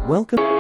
Welcome.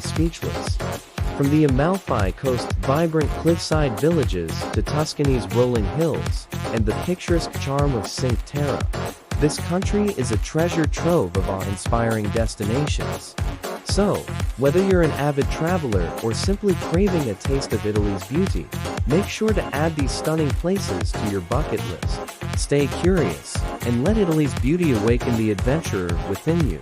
Speechless. From the Amalfi Coast, vibrant cliffside villages, to Tuscany's rolling hills, and the picturesque charm of Cinque Terre, this country is a treasure trove of awe-inspiring destinations. So, whether you're an avid traveler or simply craving a taste of Italy's beauty, make sure to add these stunning places to your bucket list. Stay curious, and let Italy's beauty awaken the adventurer within you.